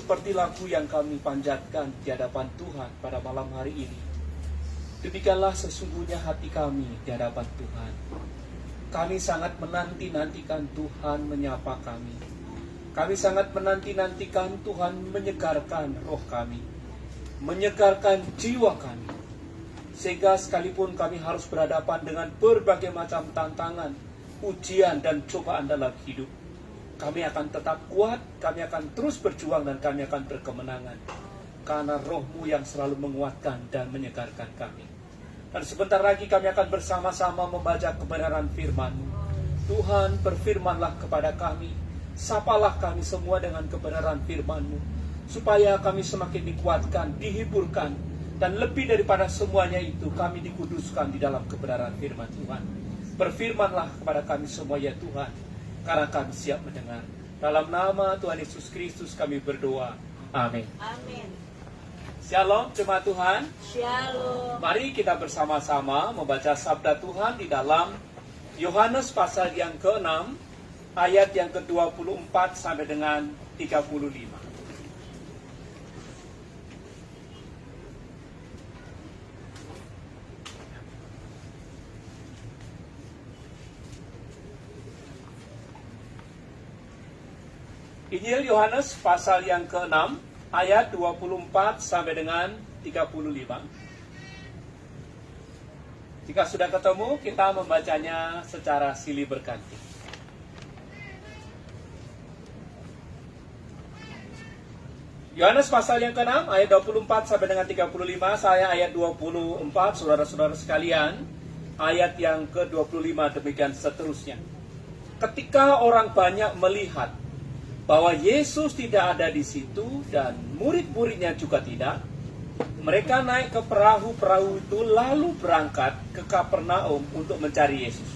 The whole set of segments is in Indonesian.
seperti lagu yang kami panjatkan di hadapan Tuhan pada malam hari ini, demikianlah sesungguhnya hati kami di hadapan Tuhan. Kami sangat menanti-nantikan Tuhan menyapa kami. Kami sangat menanti-nantikan Tuhan menyegarkan roh kami, menyegarkan jiwa kami. Sehingga sekalipun kami harus berhadapan dengan berbagai macam tantangan, ujian dan cobaan dalam hidup, kami akan tetap kuat, kami akan terus berjuang dan kami akan berkemenangan. Karena roh-Mu yang selalu menguatkan dan menyegarkan kami. Dan sebentar lagi kami akan bersama-sama membaca kebenaran firman-Mu. Tuhan, berfirmanlah kepada kami, sapalah kami semua dengan kebenaran firman-Mu, supaya kami semakin dikuatkan, dihiburkan, dan lebih daripada semuanya itu, kami dikuduskan di dalam kebenaran firman Tuhan. Berfirmanlah kepada kami semua ya Tuhan, karena kami siap mendengar. Dalam nama Tuhan Yesus Kristus kami berdoa. Amin. Amin. Shalom jemaat Tuhan. Shalom. Mari kita bersama-sama membaca sabda Tuhan di dalam Yohanes pasal yang ke-6, ayat yang ke-24 sampai dengan 35. Injil Yohanes pasal yang ke-6, ayat 24 sampai dengan 35. Jika sudah ketemu, kita membacanya secara silih berganti. Yohanes pasal yang ke-6, ayat 24 sampai dengan 35, saya ayat 24, saudara-saudara sekalian, ayat yang ke-25, demikian seterusnya. Ketika orang banyak melihat bahwa Yesus tidak ada di situ dan murid-muridnya juga tidak, mereka naik ke perahu-perahu itu lalu berangkat ke Kapernaum untuk mencari Yesus.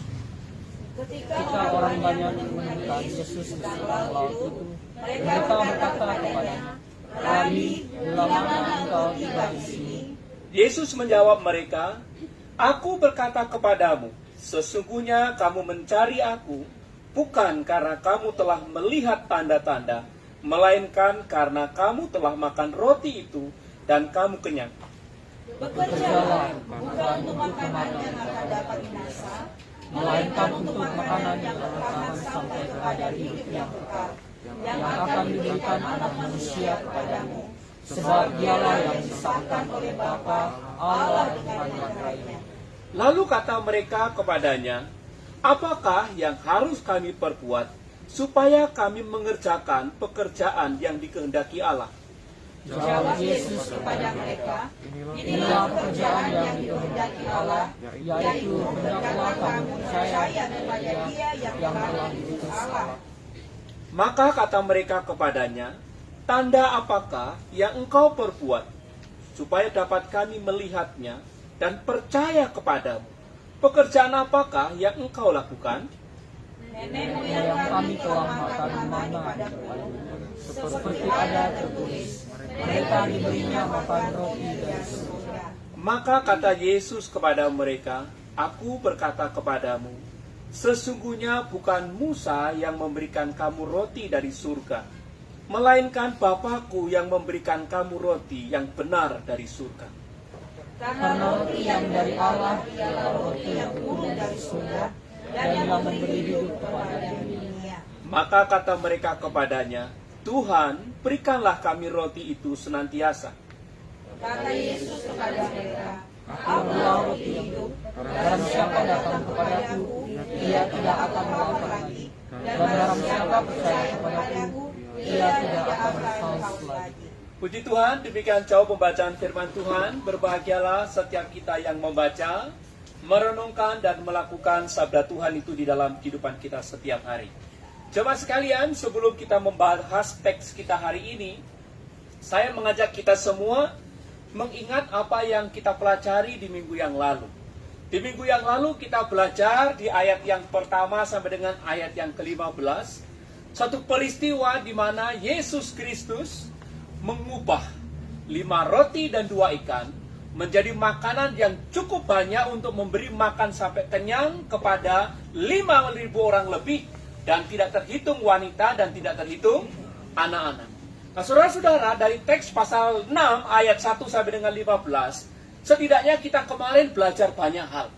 Ketika orang banyak menemukan Yesus di seberang laut itu, mereka berkata kepadanya, Rabi, lama engkau tiba di sini? Yesus menjawab mereka, Aku berkata kepadamu, sesungguhnya kamu mencari aku, bukan karena kamu telah melihat tanda-tanda, melainkan karena kamu telah makan roti itu dan kamu kenyang. Bekerjalah bukan untuk makanan yang akan dapat binasa, melainkan untuk makanan yang bertahan sampai kepada hidup yang kekal, yang akan diberikan Anak Manusia kepadamu, sebab Dialah yang disahkan oleh Bapa, Allah dengan yang lainnya. Lalu kata mereka kepadanya, Apakah yang harus kami perbuat supaya kami mengerjakan pekerjaan yang dikehendaki Allah? Jawab Yesus kepada mereka, inilah pekerjaan yang dikehendaki Allah, yaitu hendaklah kamu percaya kepada Dia yang telah diutus Allah. Maka kata mereka kepadanya, Tanda apakah yang engkau perbuat, supaya dapat kami melihatnya dan percaya kepadamu? Pekerjaan apakah yang engkau lakukan? Nenek moyang kami telah makan mana padamu, seperti ada tertulis, mereka diberinya makan roti dari surga. Maka kata Yesus kepada mereka, Aku berkata kepadamu, sesungguhnya bukan Musa yang memberikan kamu roti dari surga, melainkan Bapa-Ku yang memberikan kamu roti yang benar dari surga. Karena roti yang dari Allah ialah roti yang turun dari surga dan yang memberi hidup kepada dunia. Maka kata mereka kepadanya, Tuhan, berikanlah kami roti itu senantiasa. Kata Yesus kepada mereka, Akulah roti hidup, dan siapa datang kepadaku, ia tidak akan lapar lagi, dan barang siapa percaya kepadaku, ia tidak akan haus lagi. Puji Tuhan, demikian jauh pembacaan firman Tuhan. Berbahagialah setiap kita yang membaca, merenungkan dan melakukan sabda Tuhan itu di dalam kehidupan kita setiap hari. Jemaat sekalian, sebelum kita membahas teks kita hari ini, saya mengajak kita semua mengingat apa yang kita pelajari di minggu yang lalu. Di minggu yang lalu kita belajar di ayat yang pertama sampai dengan ayat yang ke-15, satu peristiwa di mana Yesus Kristus mengubah 5 roti dan 2 ikan menjadi makanan yang cukup banyak untuk memberi makan sampai kenyang kepada 5.000 orang lebih, dan tidak terhitung wanita dan tidak terhitung anak-anak. Nah, saudara-saudara, dari teks pasal 6 ayat 1 sampai dengan 15, setidaknya kita kemarin belajar banyak hal.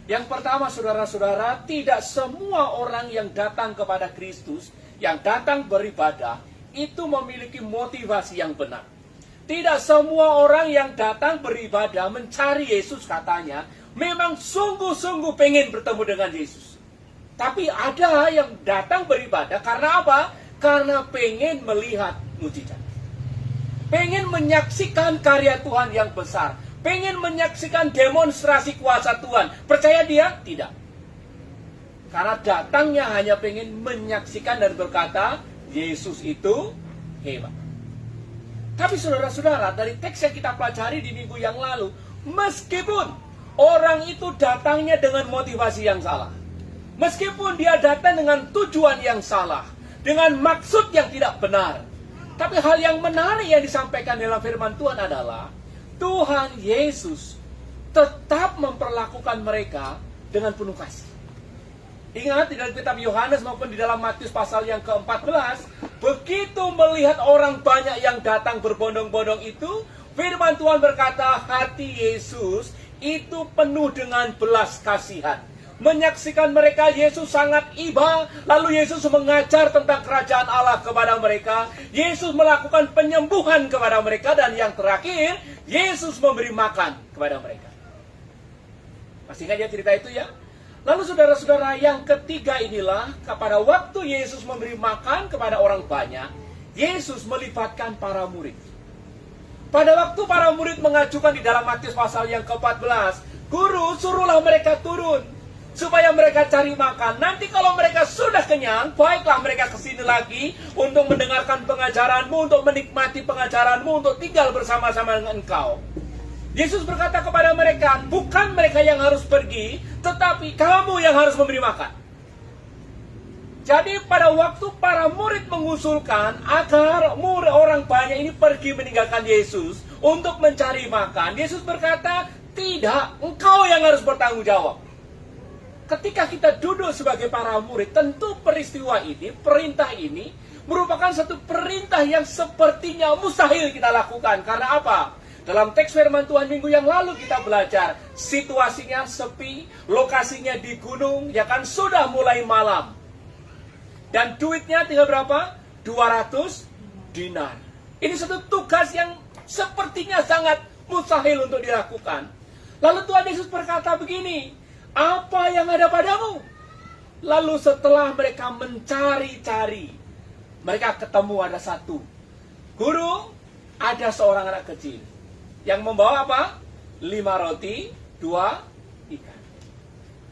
Yang pertama, saudara-saudara, tidak semua orang yang datang kepada Kristus, yang datang beribadah, itu memiliki motivasi yang benar. Tidak semua orang yang datang beribadah mencari Yesus katanya, memang sungguh-sungguh pengen bertemu dengan Yesus. Tapi ada yang datang beribadah karena apa? Karena pengen melihat mujizat. Pengen menyaksikan karya Tuhan yang besar. Pengen menyaksikan demonstrasi kuasa Tuhan. Percaya dia? Tidak. Karena datangnya hanya pengen menyaksikan dan berkata, Yesus itu hebat. Tapi saudara-saudara, dari teks yang kita pelajari di minggu yang lalu, meskipun orang itu datangnya dengan motivasi yang salah, meskipun dia datang dengan tujuan yang salah, dengan maksud yang tidak benar, tapi hal yang menarik yang disampaikan dalam firman Tuhan adalah Tuhan Yesus tetap memperlakukan mereka dengan penuh kasih. Ingat, di dalam kitab Yohanes maupun di dalam Matius pasal yang ke-14, begitu melihat orang banyak yang datang berbondong-bondong itu, firman Tuhan berkata, hati Yesus itu penuh dengan belas kasihan. Menyaksikan mereka, Yesus sangat iba, lalu Yesus mengajar tentang kerajaan Allah kepada mereka. Yesus melakukan penyembuhan kepada mereka, dan yang terakhir, Yesus memberi makan kepada mereka. Masih ingat ya cerita itu ya? Lalu saudara-saudara, yang ketiga inilah, pada waktu Yesus memberi makan kepada orang banyak, Yesus melibatkan para murid. Pada waktu para murid mengajukan di dalam Matius pasal yang ke-14, Guru, suruhlah mereka turun, supaya mereka cari makan. Nanti kalau mereka sudah kenyang, baiklah mereka kesini lagi untuk mendengarkan pengajaranmu, untuk menikmati pengajaranmu, untuk tinggal bersama-sama dengan engkau. Yesus berkata kepada mereka, bukan mereka yang harus pergi, tetapi kamu yang harus memberi makan. Jadi pada waktu para murid mengusulkan agar orang banyak ini pergi meninggalkan Yesus untuk mencari makan, Yesus berkata, tidak, engkau yang harus bertanggung jawab. Ketika kita duduk sebagai para murid, tentu peristiwa ini, perintah ini, merupakan satu perintah yang sepertinya mustahil kita lakukan. Karena apa? Dalam teks firman Tuhan minggu yang lalu kita belajar, situasinya sepi, lokasinya di gunung, ya kan, sudah mulai malam. Dan duitnya tinggal berapa? 200 dinar. Ini satu tugas yang sepertinya sangat mustahil untuk dilakukan. Lalu Tuhan Yesus berkata begini, apa yang ada padamu? Lalu setelah mereka mencari-cari, mereka ketemu ada satu. Guru, ada seorang anak kecil yang membawa apa? 5 roti, 2 ikan.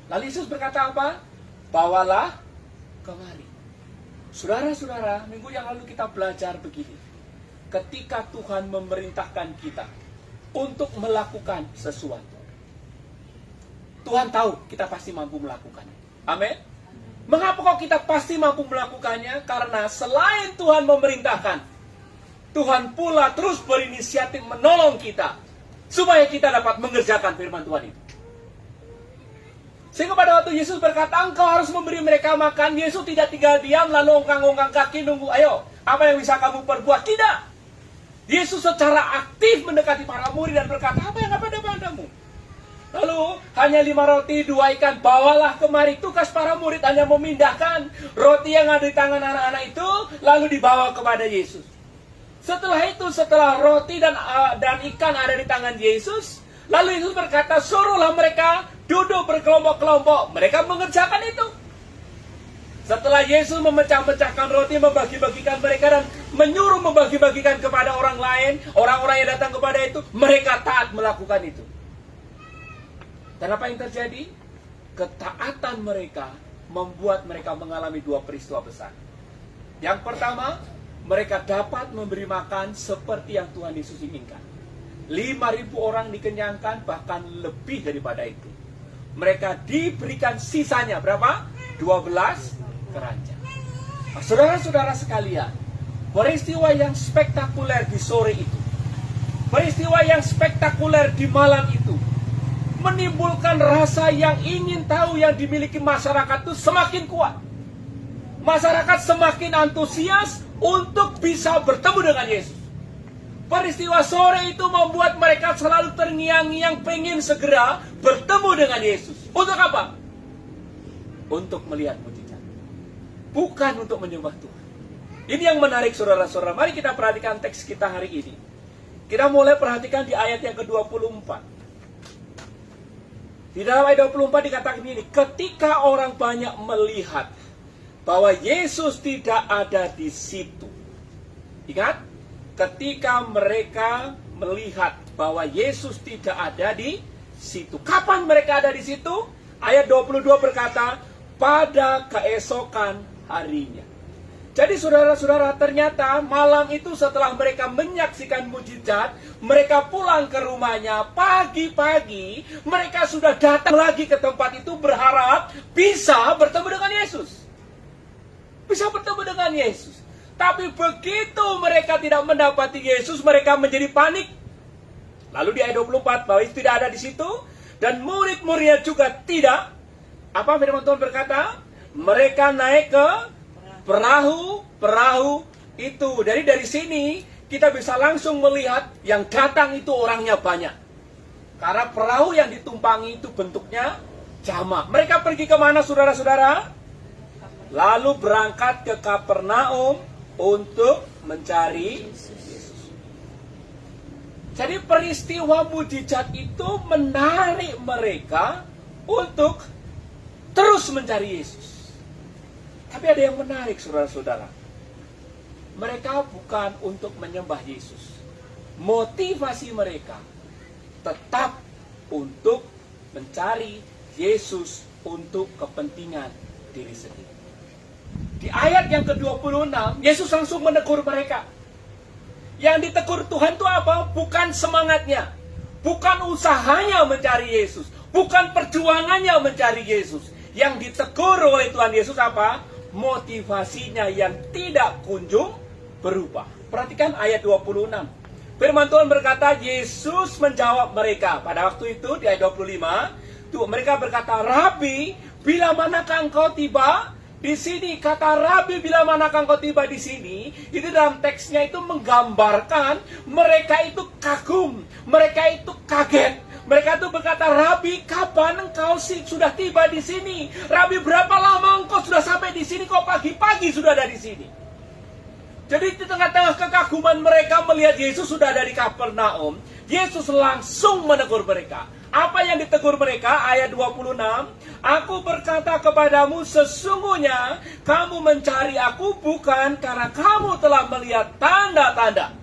Lalu Yesus berkata apa? Bawalah kemari. Saudara-saudara, minggu yang lalu kita belajar begini. Ketika Tuhan memerintahkan kita untuk melakukan sesuatu, Tuhan tahu kita pasti mampu melakukannya. Amin. Mengapa kok kita pasti mampu melakukannya? Karena selain Tuhan memerintahkan, Tuhan pula terus berinisiatif menolong kita supaya kita dapat mengerjakan firman Tuhan itu. Sehingga pada waktu Yesus berkata, engkau harus memberi mereka makan, Yesus tidak tinggal diam lalu ongkang-ongkang kaki nunggu, ayo, apa yang bisa kamu perbuat? Tidak. Yesus secara aktif mendekati para murid dan berkata, apa yang ada padamu? Lalu hanya 5 roti, 2 ikan, bawalah kemari. Tugas para murid hanya memindahkan roti yang ada di tangan anak-anak itu, lalu dibawa kepada Yesus. Setelah itu, setelah roti dan ikan ada di tangan Yesus, lalu Yesus berkata, suruhlah mereka duduk berkelompok-kelompok. Mereka mengerjakan itu. Setelah Yesus memecah-mecahkan roti, membagi-bagikan mereka dan menyuruh membagi-bagikan kepada orang lain, orang-orang yang datang kepada itu, mereka taat melakukan itu. Dan apa yang terjadi? Ketaatan mereka membuat mereka mengalami 2 peristiwa besar. Yang pertama, mereka dapat memberi makan seperti yang Tuhan Yesus inginkan. 5.000 orang dikenyangkan, bahkan lebih daripada itu. Mereka diberikan sisanya berapa? 12 keranjang. Nah, saudara-saudara sekalian, peristiwa yang spektakuler di sore itu, peristiwa yang spektakuler di malam itu, menimbulkan rasa yang ingin tahu yang dimiliki masyarakat itu semakin kuat. Masyarakat semakin antusias untuk bisa bertemu dengan Yesus. Peristiwa sore itu membuat mereka selalu terngiang-ngiang pengen segera bertemu dengan Yesus. Untuk apa? Untuk melihat mujizat. Bukan untuk menyembah Tuhan. Ini yang menarik saudara-saudara. Mari kita perhatikan teks kita hari ini. Kita mulai perhatikan di ayat yang ke-24. Di dalam ayat 24 dikatakan ini, ketika orang banyak melihat bahwa Yesus tidak ada di situ. Ingat, ketika mereka melihat bahwa Yesus tidak ada di situ. Kapan mereka ada di situ? Ayat 22 berkata, pada keesokan harinya. Jadi saudara-saudara, ternyata malam itu setelah mereka menyaksikan mujizat, mereka pulang ke rumahnya pagi-pagi, mereka sudah datang lagi ke tempat itu berharap bisa bertemu dengan Yesus. Bisa bertemu dengan Yesus. Tapi begitu mereka tidak mendapati Yesus, mereka menjadi panik. Lalu di ayat 24, bahwa Yesus tidak ada di situ, dan murid-muridnya juga tidak. Apa firman Tuhan berkata? Mereka naik ke perahu itu. Jadi dari sini kita bisa langsung melihat yang datang itu orangnya banyak. Karena perahu yang ditumpangi itu bentuknya jamak. Mereka pergi kemana saudara-saudara? Lalu berangkat ke Kapernaum untuk mencari Yesus. Jadi peristiwa mujizat itu menarik mereka untuk terus mencari Yesus. Tapi ada yang menarik saudara-saudara. Mereka bukan untuk menyembah Yesus. Motivasi mereka tetap untuk mencari Yesus untuk kepentingan diri sendiri. Di ayat yang ke-26, Yesus langsung menegur mereka. Yang ditegur Tuhan itu apa? Bukan semangatnya. Bukan usahanya mencari Yesus. Bukan perjuangannya mencari Yesus. Yang ditegur oleh Tuhan Yesus apa? Motivasinya yang tidak kunjung berubah. Perhatikan ayat 26. Firman Tuhan berkata, Yesus menjawab mereka. Pada waktu itu di ayat 25, mereka berkata, Rabi, bila manakah engkau tiba di sini? Kata Rabi, bila manakah engkau tiba di sini, itu dalam teksnya itu menggambarkan mereka itu kagum, mereka itu kaget. Mereka itu berkata, Rabi, kapan engkau sudah tiba di sini? Rabi, berapa lama engkau sudah sampai di sini? Kok pagi-pagi sudah ada di sini? Jadi di tengah-tengah kekaguman mereka melihat Yesus sudah ada di Kapernaum, Yesus langsung menegur mereka. Apa yang ditegur mereka? Ayat 26, Aku berkata kepadamu, sesungguhnya kamu mencari aku bukan karena kamu telah melihat tanda-tanda.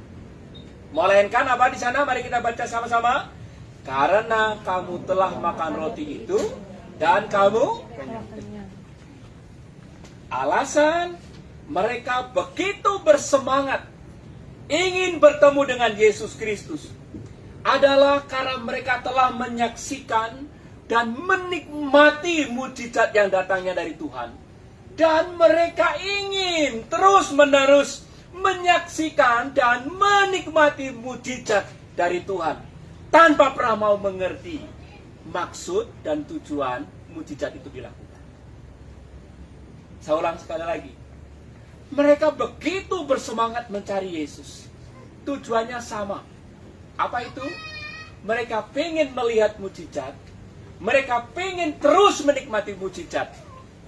Melainkan apa di sana? Mari kita baca sama-sama. Karena kamu telah makan roti itu dan kamu alasan mereka begitu bersemangat ingin bertemu dengan Yesus Kristus adalah karena mereka telah menyaksikan dan menikmati mujizat yang datangnya dari Tuhan. Dan mereka ingin terus-menerus menyaksikan dan menikmati mujizat dari Tuhan. Tanpa pernah mau mengerti maksud dan tujuan mujizat itu dilakukan. Saya ulang sekali lagi. Mereka begitu bersemangat mencari Yesus. Tujuannya sama. Apa itu? Mereka pengen melihat mujizat. Mereka pengen terus menikmati mujizat.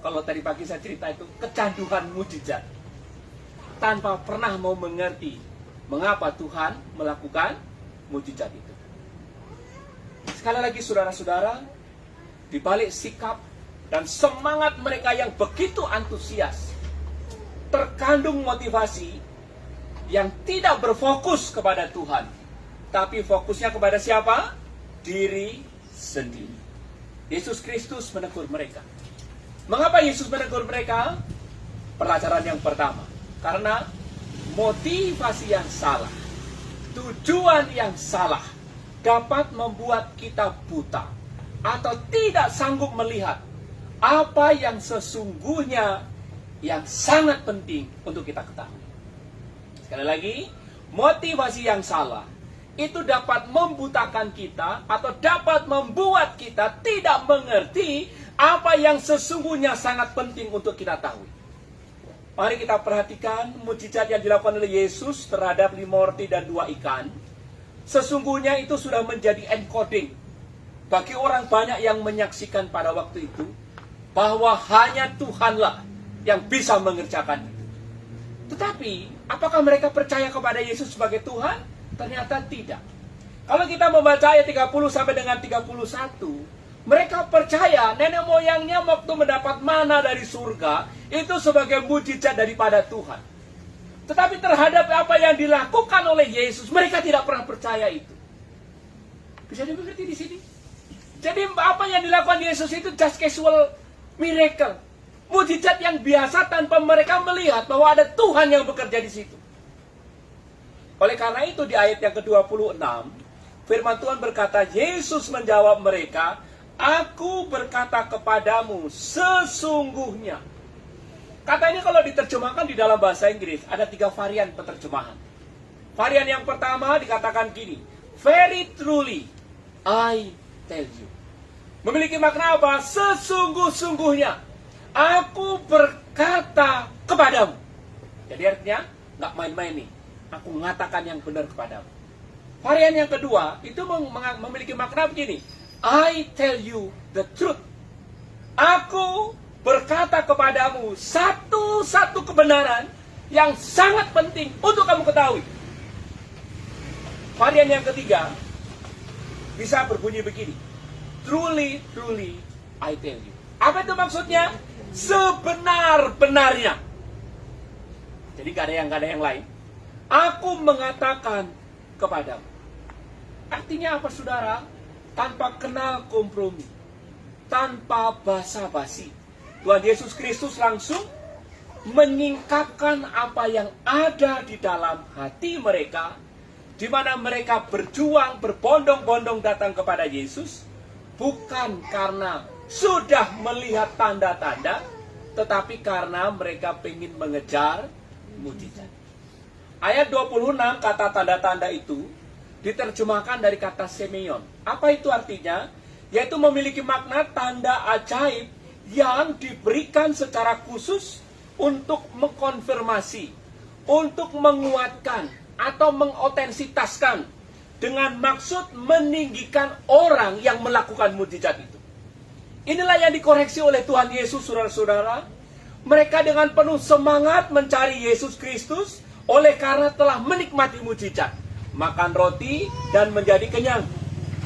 Kalau tadi pagi saya cerita itu kecanduan mujizat. Tanpa pernah mau mengerti mengapa Tuhan melakukan mujizat itu. Sekali lagi saudara-saudara, di balik sikap dan semangat mereka yang begitu antusias, terkandung motivasi yang tidak berfokus kepada Tuhan, tapi fokusnya kepada siapa? Diri sendiri. Yesus Kristus menegur mereka. Mengapa Yesus menegur mereka? Pelajaran yang pertama, karena motivasi yang salah, tujuan yang salah dapat membuat kita buta atau tidak sanggup melihat apa yang sesungguhnya yang sangat penting untuk kita ketahui. Sekali lagi, motivasi yang salah itu dapat membutakan kita atau dapat membuat kita tidak mengerti apa yang sesungguhnya sangat penting untuk kita tahu. Mari kita perhatikan mujizat yang dilakukan oleh Yesus terhadap 5 roti dan 2 ikan. Sesungguhnya itu sudah menjadi encoding bagi orang banyak yang menyaksikan pada waktu itu, bahwa hanya Tuhanlah yang bisa mengerjakan itu. Tetapi, apakah mereka percaya kepada Yesus sebagai Tuhan? Ternyata tidak. Kalau kita membaca ayat 30 sampai dengan 31, mereka percaya nenek moyangnya waktu mendapat mana dari surga itu sebagai mujizat daripada Tuhan. Tetapi terhadap apa yang dilakukan oleh Yesus, mereka tidak pernah percaya itu. Bisa dimengerti di sini? Jadi apa yang dilakukan Yesus itu just casual miracle. Mujizat yang biasa tanpa mereka melihat bahwa ada Tuhan yang bekerja di situ. Oleh karena itu di ayat yang ke-26, firman Tuhan berkata, Yesus menjawab mereka, Aku berkata kepadamu, sesungguhnya. Kata ini kalau diterjemahkan di dalam bahasa Inggris, ada 3 varian penerjemahan. Varian yang pertama dikatakan gini, Very truly, I tell you. Memiliki makna apa? Sesungguh-sungguhnya, aku berkata kepadamu. Jadi artinya, nggak main-main nih. Aku mengatakan yang benar kepadamu. Varian yang kedua, itu memiliki makna begini. I tell you the truth. Aku berkata kepadamu satu-satu kebenaran yang sangat penting untuk kamu ketahui. Varian yang ketiga bisa berbunyi begini. Truly, truly, I tell you. Apa itu maksudnya? Sebenar-benarnya. Jadi gak ada yang lain. Aku mengatakan kepadamu. Artinya apa saudara? Tanpa kenal kompromi. Tanpa basa-basi. Tuhan Yesus Kristus langsung menyingkapkan apa yang ada di dalam hati mereka, di mana mereka berjuang, berbondong-bondong datang kepada Yesus, bukan karena sudah melihat tanda-tanda, tetapi karena mereka ingin mengejar mujizat. Ayat 26 kata tanda-tanda itu diterjemahkan dari kata semeon. Apa itu artinya? Yaitu memiliki makna tanda ajaib yang diberikan secara khusus untuk mengkonfirmasi, untuk menguatkan atau mengotentitaskan dengan maksud meninggikan orang yang melakukan mujizat itu. Inilah yang dikoreksi oleh Tuhan Yesus, saudara-saudara. Mereka dengan penuh semangat mencari Yesus Kristus oleh karena telah menikmati mujizat, makan roti dan menjadi kenyang.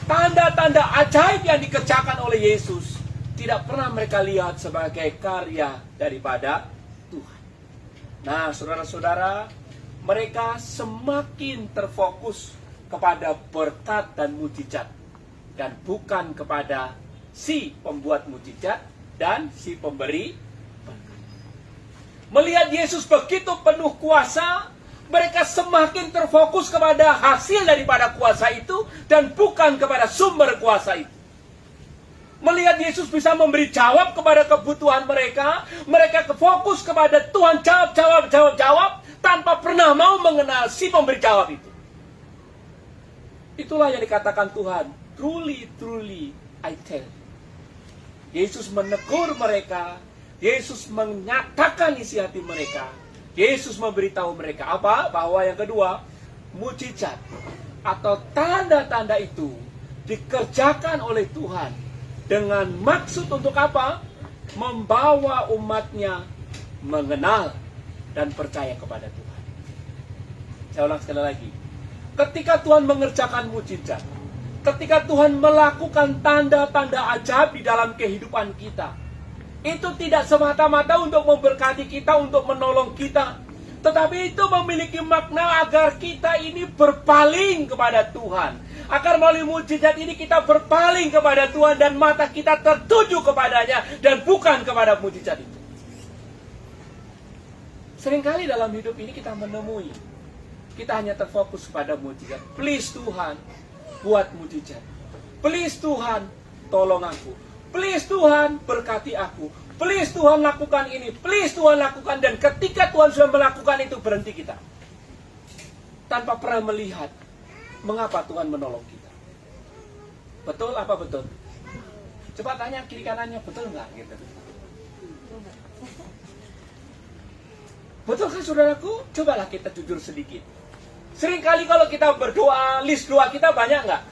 Tanda-tanda ajaib yang dikerjakan oleh Yesus tidak pernah mereka lihat sebagai karya daripada Tuhan. Nah, saudara-saudara, mereka semakin terfokus kepada berkat dan mujizat, dan bukan kepada si pembuat mujizat dan si pemberi berkat. Melihat Yesus begitu penuh kuasa, mereka semakin terfokus kepada hasil daripada kuasa itu dan bukan kepada sumber kuasa itu. Melihat Yesus bisa memberi jawab kepada kebutuhan mereka, mereka fokus kepada Tuhan jawab tanpa pernah mau mengenal si pemberi jawab itu. Itulah yang dikatakan Tuhan, truly, truly, I tell you. Yesus menegur mereka, Yesus menyatakan isi hati mereka, Yesus memberitahu mereka apa? Bahwa yang kedua, mujizat atau tanda-tanda itu dikerjakan oleh Tuhan dengan maksud untuk apa? Membawa umatnya mengenal dan percaya kepada Tuhan. Saya ulang sekali lagi. Ketika Tuhan mengerjakan mujizat, ketika Tuhan melakukan tanda-tanda ajaib di dalam kehidupan kita, itu tidak semata-mata untuk memberkati kita, untuk menolong kita, tetapi itu memiliki makna agar kita ini berpaling kepada Tuhan. Agar melalui mujizat ini kita berpaling kepada Tuhan dan mata kita tertuju kepadanya dan bukan kepada mujizat itu. Seringkali dalam hidup ini kita menemui, kita hanya terfokus pada mujizat. Please Tuhan, buat mujizat. Please Tuhan, tolong aku. Please Tuhan, berkati aku. Please Tuhan, lakukan ini. Please Tuhan, lakukan. Dan ketika Tuhan sudah melakukan itu, berhenti kita. Tanpa pernah melihat mengapa Tuhan menolong kita. Betul apa betul? Coba tanya kiri kanannya, betul nggak? Gitu. Betul kan saudaraku? Cobalah kita jujur sedikit. Seringkali kalau kita berdoa, list doa kita banyak nggak?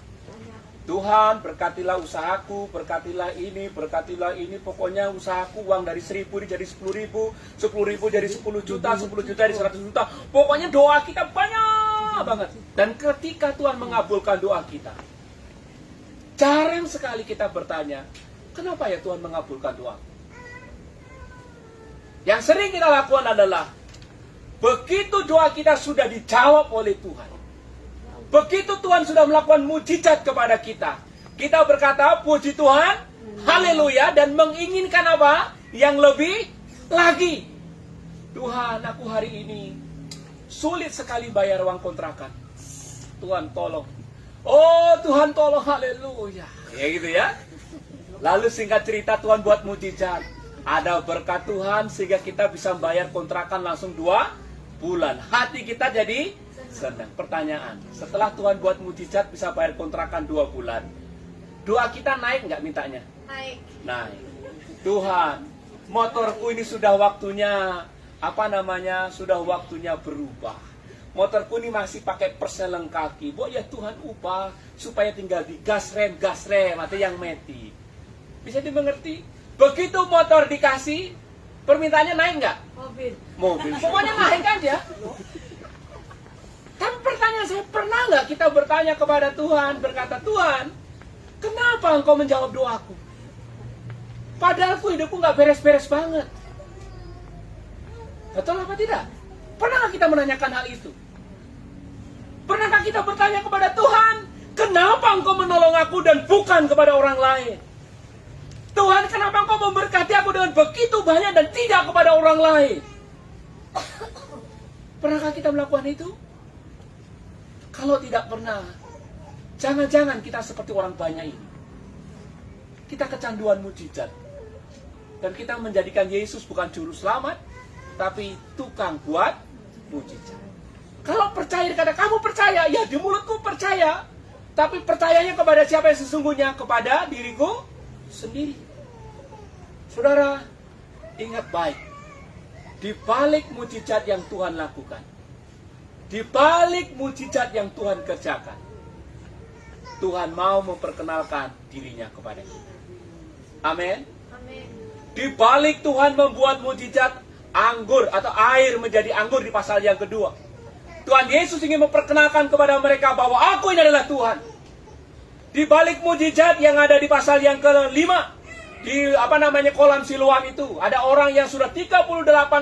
Tuhan berkatilah usahaku, berkatilah ini, pokoknya usahaku uang dari 1.000 jadi 10.000, 10.000 jadi 10 juta, 10 juta jadi 100 juta. Pokoknya doa kita banyak banget. Dan ketika Tuhan mengabulkan doa kita, jarang sekali kita bertanya, kenapa ya Tuhan mengabulkan doa? Yang sering kita lakukan adalah, begitu doa kita sudah dijawab oleh Tuhan, begitu Tuhan sudah melakukan mujizat kepada kita, kita berkata, puji Tuhan, haleluya, dan menginginkan apa? Yang lebih lagi. Tuhan, aku hari ini sulit sekali bayar uang kontrakan. Tuhan tolong. Oh Tuhan tolong, haleluya. Ya gitu ya. Lalu singkat cerita Tuhan buat mujizat. Ada berkat Tuhan sehingga kita bisa bayar kontrakan langsung 2 bulan. Hati kita jadi senang. Pertanyaan, setelah Tuhan buat mujizat bisa bayar kontrakan 2 bulan, doa kita naik nggak mintanya? Naik. Tuhan, motorku ini sudah waktunya, sudah waktunya berubah. Motorku ini masih pakai perselen kaki. Ya Tuhan ubah supaya tinggal di gas rem, atau yang mati. Bisa dimengerti? Begitu motor dikasih, permintaannya naik nggak? Mobil. Pokoknya naik aja. Tapi pertanyaan saya, pernah nggak kita bertanya kepada Tuhan, berkata, Tuhan, kenapa Engkau menjawab doaku? Padahal hidupku nggak beres-beres banget. Betul apa tidak? Pernahkah kita menanyakan hal itu? Pernahkah kita bertanya kepada Tuhan, kenapa Engkau menolong aku dan bukan kepada orang lain? Tuhan, kenapa Engkau memberkati aku dengan begitu banyak dan tidak kepada orang lain? Pernahkah kita melakukan itu? Kalau tidak pernah, jangan-jangan kita seperti orang banyak ini. Kita kecanduan mujizat. Dan kita menjadikan Yesus bukan juru selamat, tapi tukang buat mujizat. Kalau percaya, kata kamu percaya, ya di mulutku percaya. Tapi percayanya kepada siapa yang sesungguhnya? Kepada diriku sendiri. Saudara, ingat baik. Di balik mujizat yang Tuhan lakukan, di balik mujizat yang Tuhan kerjakan, Tuhan mau memperkenalkan dirinya kepada kita. Amin. Di balik Tuhan membuat mujizat anggur atau air menjadi anggur di pasal yang kedua, Tuhan Yesus ingin memperkenalkan kepada mereka bahwa aku ini adalah Tuhan. Di balik mujizat yang ada di pasal yang kelima, di kolam Siloam itu, ada orang yang sudah 38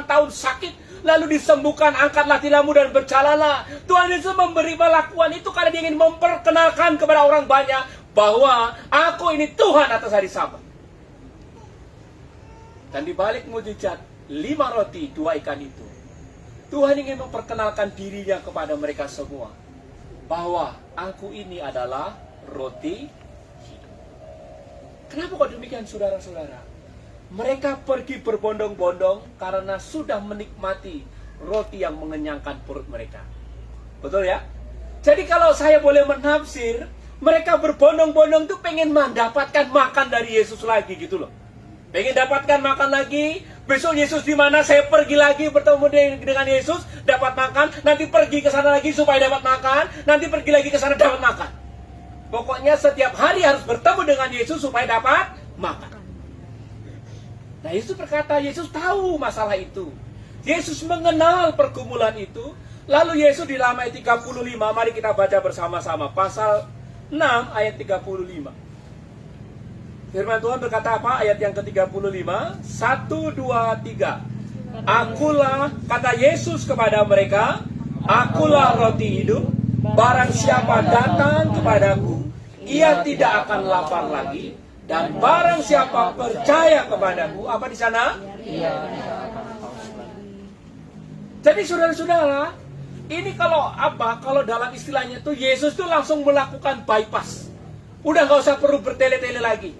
tahun sakit, lalu disembuhkan, angkatlah tilammu dan berjalanlah. Tuhan Yesus memberi pelakuan itu karena dia ingin memperkenalkan kepada orang banyak bahwa aku ini Tuhan atas hari Sabat. Dan di balik mujizat 5 roti 2 ikan itu, Tuhan ingin memperkenalkan dirinya kepada mereka semua bahwa aku ini adalah roti hidup. Kenapa kok demikian, saudara-saudara? Mereka pergi berbondong-bondong karena sudah menikmati roti yang mengenyangkan perut mereka. Betul ya? Jadi kalau saya boleh menafsir, mereka berbondong-bondong itu pengen mendapatkan makan dari Yesus lagi gitu loh. Pengen dapatkan makan lagi. Besok Yesus di mana, saya pergi lagi bertemu dengan Yesus, dapat makan. Nanti pergi ke sana lagi supaya dapat makan. Nanti pergi lagi ke sana dapat makan. Pokoknya setiap hari harus bertemu dengan Yesus supaya dapat makan. Nah, Yesus berkata, Yesus tahu masalah itu. Yesus mengenal pergumulan itu. Lalu Yesus di dalam ayat 35, mari kita baca bersama-sama. Pasal 6 ayat 35. Firman Tuhan berkata apa? Ayat yang ke-35. 1, 2, 3. Akulah, kata Yesus kepada mereka, akulah roti hidup. Barang siapa datang kepadaku, ia tidak akan lapar lagi. Dan barang siapa percaya kepadaku, apa di sana? Jadi saudara-saudara, ini kalau dalam istilahnya tuh Yesus tuh langsung melakukan bypass. Udah nggak usah perlu bertele-tele lagi.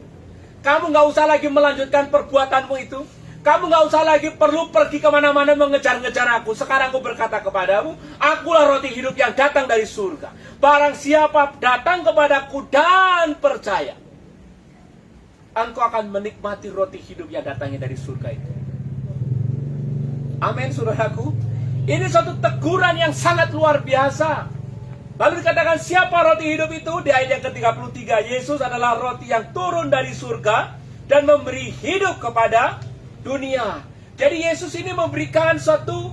Kamu nggak usah lagi melanjutkan perbuatanmu itu. Kamu nggak usah lagi perlu pergi kemana-mana mengejar-ngejar aku. Sekarang aku berkata kepadamu, akulah roti hidup yang datang dari surga. Barang siapa datang kepadaku dan percaya, engkau akan menikmati roti hidup yang datangnya dari surga itu. Amin, saudaraku. Ini suatu teguran yang sangat luar biasa. Lalu dikatakan siapa roti hidup itu? Di ayat yang ke-33, Yesus adalah roti yang turun dari surga dan memberi hidup kepada dunia. Jadi Yesus ini memberikan suatu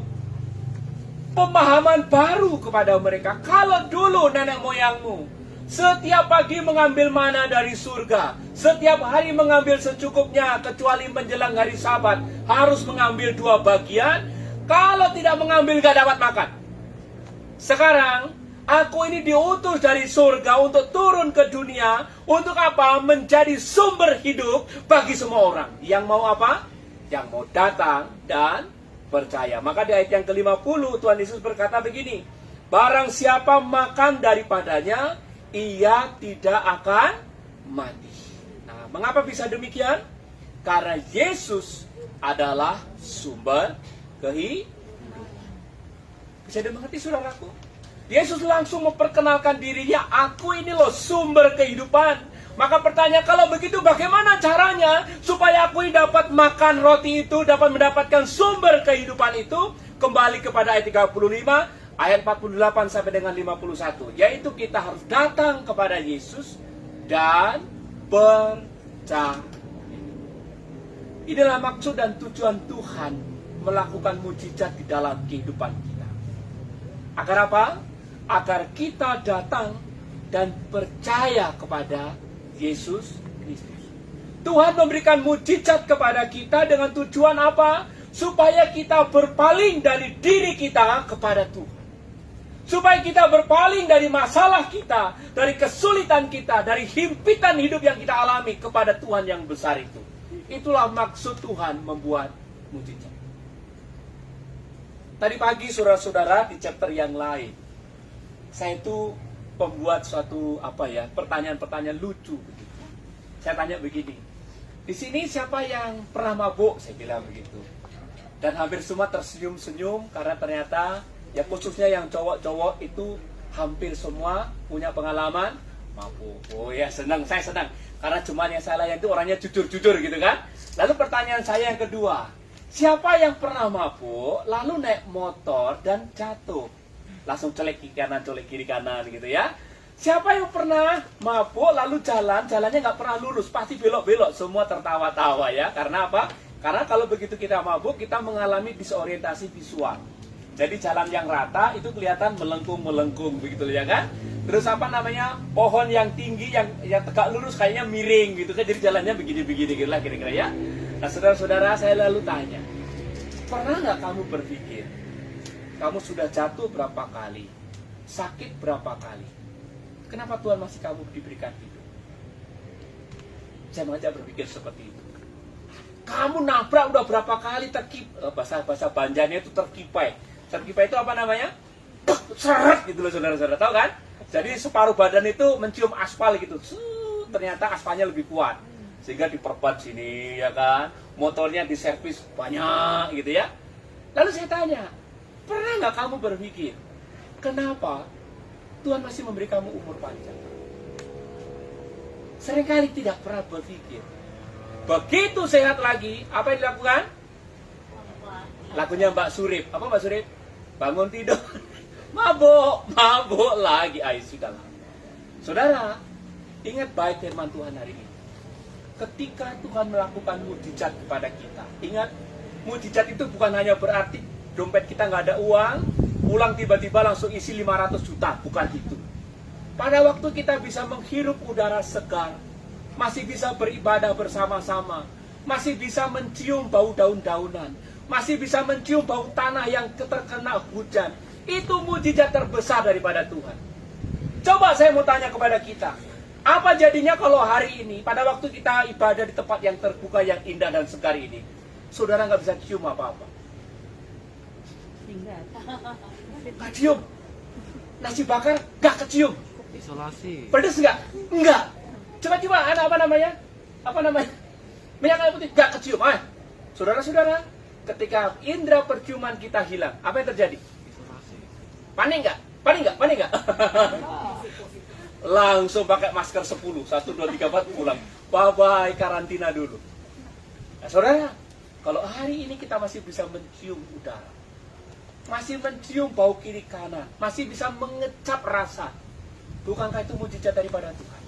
pemahaman baru kepada mereka. Kalau dulu nenek moyangmu setiap pagi mengambil mana dari surga, setiap hari mengambil secukupnya, kecuali menjelang hari Sabat harus mengambil 2 bagian. Kalau tidak mengambil gak dapat makan. Sekarang aku ini diutus dari surga untuk turun ke dunia. Untuk apa? Menjadi sumber hidup bagi semua orang yang mau apa? Yang mau datang dan percaya. Maka di ayat yang ke-50 Tuhan Yesus berkata begini, barang siapa makan daripadanya, ia tidak akan mati. Nah, mengapa bisa demikian? Karena Yesus adalah sumber kehidupan. Bisa dimengerti saudaraku? Yesus langsung memperkenalkan dirinya, aku ini loh sumber kehidupan. Maka pertanyaan, kalau begitu bagaimana caranya supaya aku dapat makan roti itu, dapat mendapatkan sumber kehidupan itu? Kembali kepada ayat 35, ayat 48 sampai dengan 51. Yaitu kita harus datang kepada Yesus dan percaya. Inilah maksud dan tujuan Tuhan melakukan mujizat di dalam kehidupan kita. Agar apa? Agar kita datang dan percaya kepada Yesus Kristus. Tuhan memberikan mujizat kepada kita dengan tujuan apa? Supaya kita berpaling dari diri kita kepada Tuhan. Supaya kita berpaling dari masalah kita, dari kesulitan kita, dari himpitan hidup yang kita alami kepada Tuhan yang besar itu. Itulah maksud Tuhan membuat mujizat. Tadi pagi saudara-saudara di chapter yang lain, saya itu membuat suatu pertanyaan-pertanyaan lucu begitu. Saya tanya begini, di sini siapa yang pernah mabuk? Saya bilang begitu. Dan hampir semua tersenyum-senyum karena ternyata ya khususnya yang cowok-cowok itu hampir semua punya pengalaman mabuk. Oh ya, senang, saya senang. Karena cuma yang saya layan itu orangnya jujur-jujur gitu kan. Lalu pertanyaan saya yang kedua, siapa yang pernah mabuk lalu naik motor dan jatuh? Langsung colek kiri kanan, colek kiri kanan gitu ya. Siapa yang pernah mabuk lalu jalannya nggak pernah lurus, pasti belok-belok, semua tertawa-tawa ya. Karena apa? Karena kalau begitu kita mabuk, kita mengalami disorientasi visual. Jadi jalan yang rata itu kelihatan melengkung-melengkung begitu ya kan. Terus pohon yang tinggi yang tegak lurus kayaknya miring gitu kan. Jadi jalannya begini-begini gitu lah kira-kira ya. Nah saudara-saudara, saya lalu tanya, pernah nggak kamu berpikir kamu sudah jatuh berapa kali, sakit berapa kali, kenapa Tuhan masih kamu diberikan hidup? Saya aja berpikir seperti itu. Kamu nabrak udah berapa kali, bahasa Banjarnya itu terkipai. Terkipai itu apa namanya? Seret gitu loh saudara-saudara, tahu kan? Jadi separuh badan itu mencium aspal gitu. Ternyata aspalnya lebih kuat, sehingga diperbat sini ya kan. Motornya diservis banyak gitu ya. Lalu saya tanya, pernah nggak kamu berpikir kenapa Tuhan masih memberi kamu umur panjang? Seringkali tidak pernah berpikir. Begitu sehat lagi, apa yang dilakukan? Lagunya Mbak Surip. Apa Mbak Surip? Bangun tidur, mabuk lagi. Sudahlah. Saudara, ingat baik firman Tuhan hari ini. Ketika Tuhan melakukan mujizat kepada kita, ingat, mujizat itu bukan hanya berarti dompet kita nggak ada uang, pulang tiba-tiba langsung isi 500 juta, bukan itu. Pada waktu kita bisa menghirup udara segar, masih bisa beribadah bersama-sama, masih bisa mencium bau daun-daunan, masih bisa mencium bau tanah yang terkena hujan, itu mujizat terbesar daripada Tuhan. Coba saya mau tanya kepada kita, apa jadinya kalau hari ini, pada waktu kita ibadah di tempat yang terbuka, yang indah dan segar ini, saudara nggak bisa cium apa-apa? Nggak cium. Nasi bakar nggak kecium. Isolasi. Pedes nggak? Nggak. Coba-coba apa namanya? Minyak kayu putih nggak kecium. Saudara-saudara, ketika indera perciuman kita hilang, apa yang terjadi? Isolasi. Panik nggak? Panik nggak? Langsung pakai masker 10, 1, 2, 3, 4 pulang. Bye-bye, karantina dulu. Nah, saudara, kalau hari ini kita masih bisa mencium udara, masih mencium bau kiri kanan, masih bisa mengecap rasa. Bukankah itu mujizat daripada Tuhan?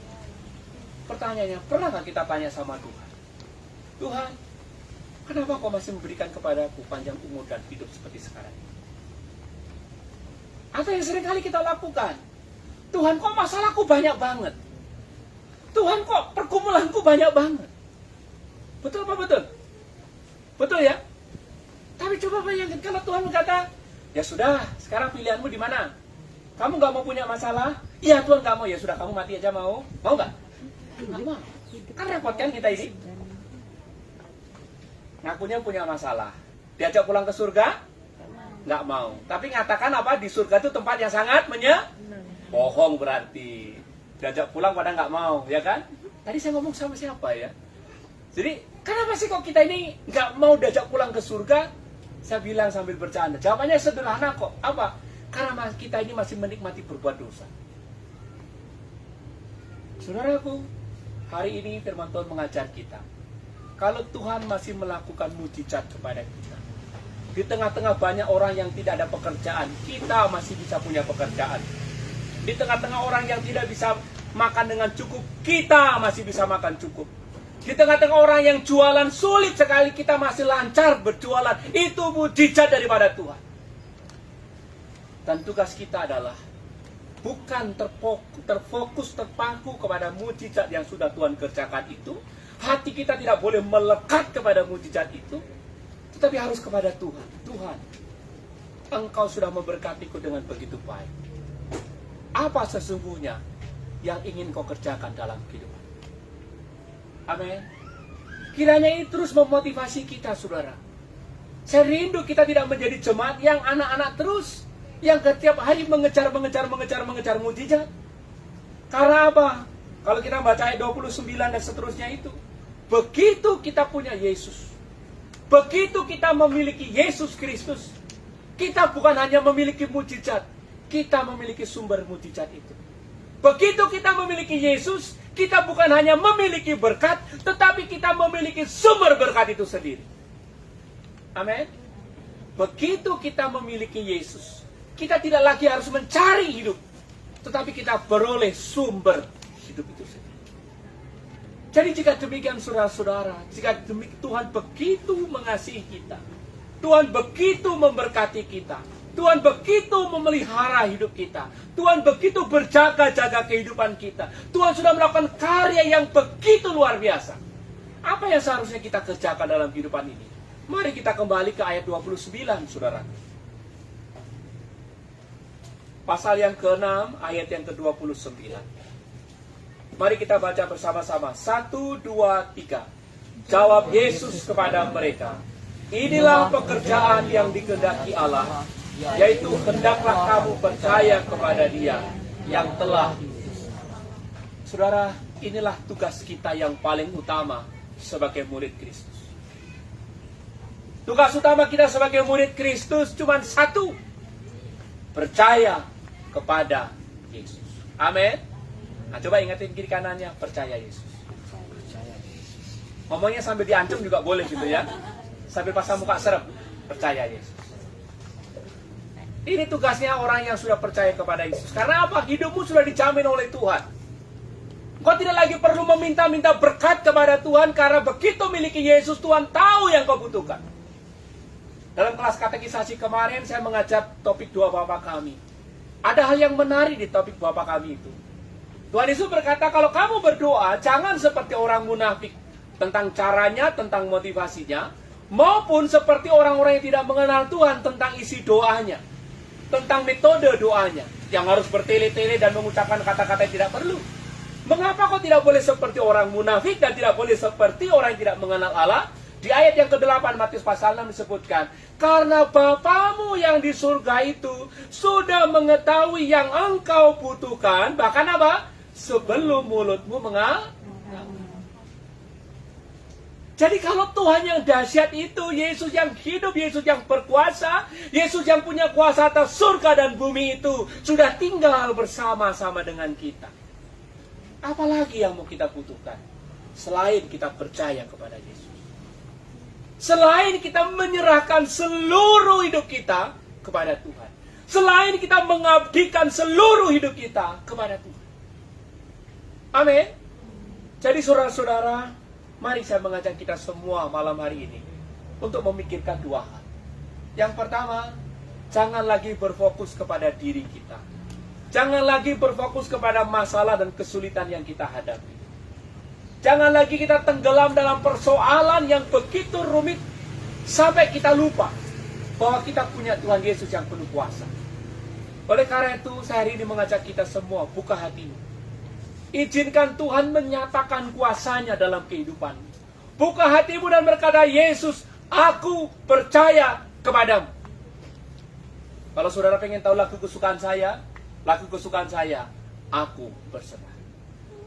Pertanyaannya, pernah nggak kita tanya sama Tuhan? Tuhan, kenapa kau masih memberikan kepadaku panjang umur dan hidup seperti sekarang ini? Atau yang sering kali kita lakukan, Tuhan, kok masalahku banyak banget? Tuhan, kok pergumulanku banyak banget? Betul apa betul? Betul ya? Tapi coba bayangkan kalau Tuhan berkata, ya sudah, sekarang pilihanmu di mana? Kamu nggak mau punya masalah? Iya Tuhan nggak mau, ya sudah kamu mati aja mau? Mau nggak? Nggak mau. Kan repot kan kita ini? Ngakunya punya masalah. Diajak pulang ke surga? Nggak mau. Tapi ngatakan apa? Di surga itu tempat yang sangat bohong berarti. Diajak pulang pada nggak mau, ya kan? Tadi saya ngomong sama siapa ya? Jadi, kenapa sih kok kita ini nggak mau diajak pulang ke surga? Saya bilang sambil bercanda. Jawabannya sederhana kok. Apa? Karena kita ini masih menikmati berbuat dosa. Saudaraku, hari ini firman Tuhan mengajar kita. Kalau Tuhan masih melakukan mujizat kepada kita, di tengah-tengah banyak orang yang tidak ada pekerjaan, kita masih bisa punya pekerjaan. Di tengah-tengah orang yang tidak bisa makan dengan cukup, kita masih bisa makan cukup. Di tengah-tengah orang yang jualan sulit sekali, kita masih lancar berjualan. Itu mujizat daripada Tuhan. Dan tugas kita adalah bukan terfokus, terpaku kepada mujizat yang sudah Tuhan kerjakan itu. Hati kita tidak boleh melekat kepada mujizat itu, tetapi harus kepada Tuhan. Tuhan, Engkau sudah memberkatiku dengan begitu baik. Apa sesungguhnya yang ingin Kau kerjakan dalam kehidupan? Amin. Kiranya ini terus memotivasi kita, saudara. Saya rindu kita tidak menjadi jemaat yang anak-anak terus, yang setiap hari mengejar mujizat. Karena apa? Kalau kita baca ayat 29 dan seterusnya itu, begitu kita punya Yesus, begitu kita memiliki Yesus Kristus, kita bukan hanya memiliki mujizat, kita memiliki sumber mujizat itu. Begitu kita memiliki Yesus, kita bukan hanya memiliki berkat, tetapi kita memiliki sumber berkat itu sendiri. Amin. Begitu kita memiliki Yesus, kita tidak lagi harus mencari hidup, tetapi kita beroleh sumber hidup itu sendiri. Jadi jika demikian saudara-saudara, jika demikian Tuhan begitu mengasihi kita, Tuhan begitu memberkati kita, Tuhan begitu memelihara hidup kita, Tuhan begitu berjaga-jaga kehidupan kita, Tuhan sudah melakukan karya yang begitu luar biasa. Apa yang seharusnya kita kerjakan dalam kehidupan ini? Mari kita kembali ke ayat 29, saudara. Pasal yang ke-6, ayat yang ke-29. Mari kita baca bersama-sama. 1, 2, 3. Jawab Yesus kepada mereka, inilah pekerjaan yang dikehendaki Allah, yaitu hendaklah kamu percaya kepada Dia yang telah. Saudara, inilah tugas kita yang paling utama sebagai murid Kristus. Tugas utama kita sebagai murid Kristus cuma satu: percaya kepada Yesus. Amin. Nah, coba ingatin kiri kanannya, percaya Yesus. Ngomongnya sambil diancam juga boleh gitu ya. Sambil pasang muka serem, percaya Yesus. Ini tugasnya orang yang sudah percaya kepada Yesus. Karena apa? Hidupmu sudah dijamin oleh Tuhan. Kau tidak lagi perlu meminta-minta berkat kepada Tuhan, karena begitu miliki Yesus, Tuhan tahu yang kau butuhkan. Dalam kelas katekisasi kemarin, saya mengajak topik doa Bapa Kami. Ada hal yang menarik di topik Bapa Kami itu. Tuhan Yesus berkata, kalau kamu berdoa, jangan seperti orang munafik. Tentang caranya, tentang motivasinya, maupun seperti orang-orang yang tidak mengenal Tuhan tentang isi doanya, tentang metode doanya, yang harus bertele-tele dan mengucapkan kata-kata yang tidak perlu. Mengapa kau tidak boleh seperti orang munafik dan tidak boleh seperti orang yang tidak mengenal Allah? Di ayat yang ke-8 Matius pasal 6 disebutkan, karena Bapamu yang di surga itu sudah mengetahui yang engkau butuhkan, bahkan apa? Sebelum mulutmu mengal. Jadi kalau Tuhan yang dahsyat itu, Yesus yang hidup, Yesus yang berkuasa, Yesus yang punya kuasa atas surga dan bumi itu, sudah tinggal bersama-sama dengan kita. Apalagi yang mau kita butuhkan selain kita percaya kepada Yesus? Selain kita menyerahkan seluruh hidup kita kepada Tuhan. Selain kita mengabdikan seluruh hidup kita kepada Tuhan. Amin. Jadi saudara-saudara, mari saya mengajak kita semua malam hari ini untuk memikirkan dua hal. Yang pertama, jangan lagi berfokus kepada diri kita. Jangan lagi berfokus kepada masalah dan kesulitan yang kita hadapi. Jangan lagi kita tenggelam dalam persoalan yang begitu rumit sampai kita lupa bahwa kita punya Tuhan Yesus yang penuh kuasa. Oleh karena itu, saya hari ini mengajak kita semua, buka hatimu. Izinkan Tuhan menyatakan kuasanya dalam kehidupan. Buka hatimu dan berkata, Yesus, aku percaya kepadamu. Kalau saudara pengen tahu lagu kesukaan saya, aku berserah.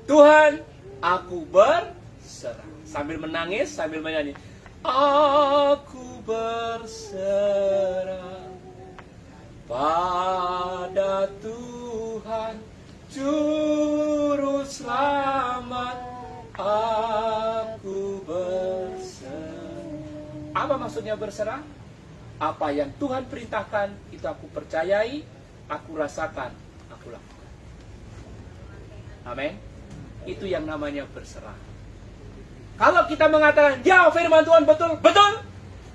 Tuhan, aku berserah. Sambil menangis, sambil menyanyi. Aku berserah pada Tuhan Juru Selamat, aku berserah. Apa maksudnya berserah? Apa yang Tuhan perintahkan, itu aku percayai, aku rasakan, aku lakukan. Amin. Itu yang namanya berserah. Kalau kita mengatakan, ya firman Tuhan betul, betul.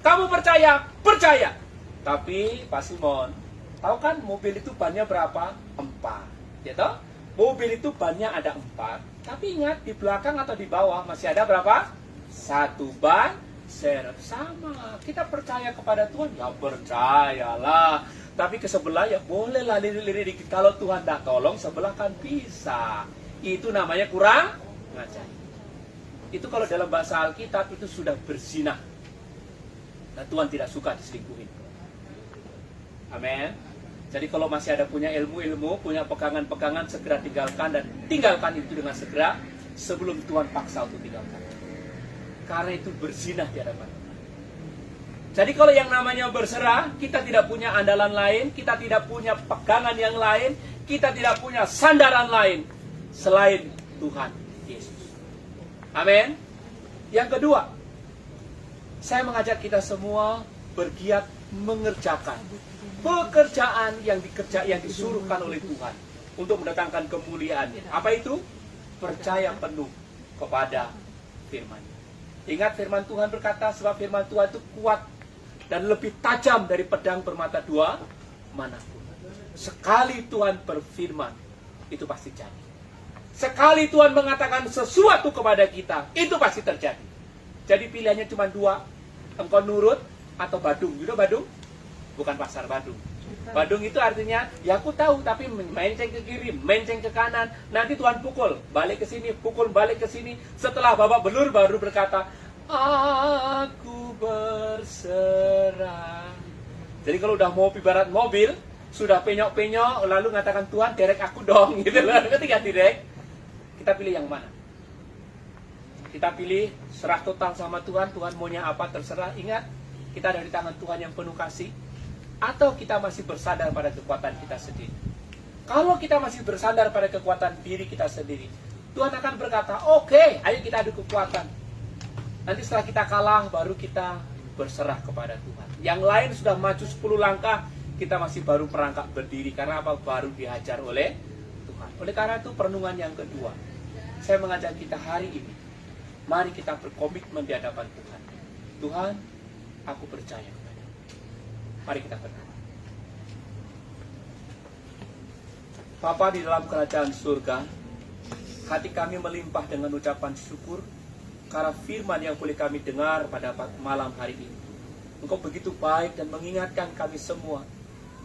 Kamu percaya, percaya. Tapi Pak Simon, tahu kan mobil itu bannya berapa? 4. Ya toh? Mobil itu bannya ada 4. Tapi ingat, di belakang atau di bawah masih ada berapa? 1 ban serep. Sama. Kita percaya kepada Tuhan, ya percayalah. Tapi ke sebelah ya bolehlah lirik-lirik dikit. Kalau Tuhan tidak tolong, sebelah kan bisa. Itu namanya kurang ngajar. Itu kalau dalam bahasa Alkitab itu sudah berzinah. Nah, Tuhan tidak suka diselingkuhin. Amin. Jadi kalau masih ada punya ilmu-ilmu, punya pegangan-pegangan, segera tinggalkan, dan tinggalkan itu dengan segera sebelum Tuhan paksa untuk tinggalkan. Karena itu berzinah di hadapan Tuhan. Jadi kalau yang namanya berserah, kita tidak punya andalan lain, kita tidak punya pegangan yang lain, kita tidak punya sandaran lain selain Tuhan Yesus. Amin. Yang kedua, saya mengajak kita semua bergiat mengerjakan pekerjaan yang disuruhkan oleh Tuhan untuk mendatangkan kemuliaan-Nya. Apa itu? Percaya penuh kepada firman. Ingat firman Tuhan berkata, sebab firman Tuhan itu kuat dan lebih tajam dari pedang bermata dua manapun. Sekali Tuhan berfirman, itu pasti jadi. Sekali Tuhan mengatakan sesuatu kepada kita, itu pasti terjadi. Jadi pilihannya cuma 2, engkau nurut atau Badung. You know Badung? Bukan pasar Badung. Badung itu artinya, ya aku tahu, tapi menceng ke kiri, menceng ke kanan. Nanti Tuhan pukul, balik ke sini, pukul balik ke sini. Setelah babak belur baru berkata, aku berserah. Jadi kalau udah mau ibarat mobil, sudah penyok-penyok, lalu mengatakan Tuhan derek aku dong, gitu loh. Ketika direk, kita pilih yang mana? Kita pilih serah total sama Tuhan. Tuhan maunya apa terserah. Ingat, kita ada di tangan Tuhan yang penuh kasih. Atau kita masih bersandar pada kekuatan kita sendiri. Kalau kita masih bersandar pada kekuatan diri kita sendiri, Tuhan akan berkata, oke, ayo kita adu kekuatan. Nanti setelah kita kalah, baru kita berserah kepada Tuhan. Yang lain sudah maju 10 langkah, kita masih baru merangkak berdiri. Karena apa? Baru dihajar oleh Tuhan. Oleh karena itu, perenungan yang kedua, saya mengajak kita hari ini, mari kita berkomitmen di hadapan Tuhan. Tuhan, aku percaya kepada-Mu. Mari kita berdoa. Bapa di dalam kerajaan surga, hati kami melimpah dengan ucapan syukur karena firman yang boleh kami dengar pada malam hari ini. Engkau begitu baik dan mengingatkan kami semua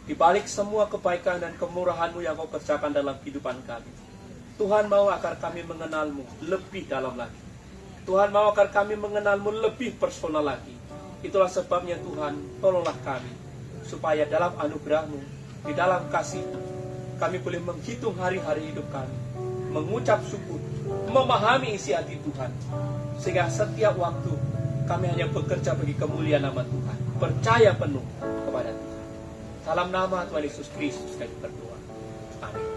di balik semua kebaikan dan kemurahan-Mu yang Kau kerjakan dalam kehidupan kami. Tuhan mau agar kami mengenal-Mu lebih dalam lagi. Tuhan mau agar kami mengenal-Mu lebih personal lagi. Itulah sebabnya Tuhan, tolonglah kami supaya dalam anugerah-Mu, di dalam kasih-Mu, kami boleh menghitung hari-hari hidup kami, mengucap syukur, memahami isi hati Tuhan, sehingga setiap waktu kami hanya bekerja bagi kemuliaan nama Tuhan, percaya penuh kepada Tuhan. Dalam nama Tuhan Yesus Kristus kami berdoa. Amin.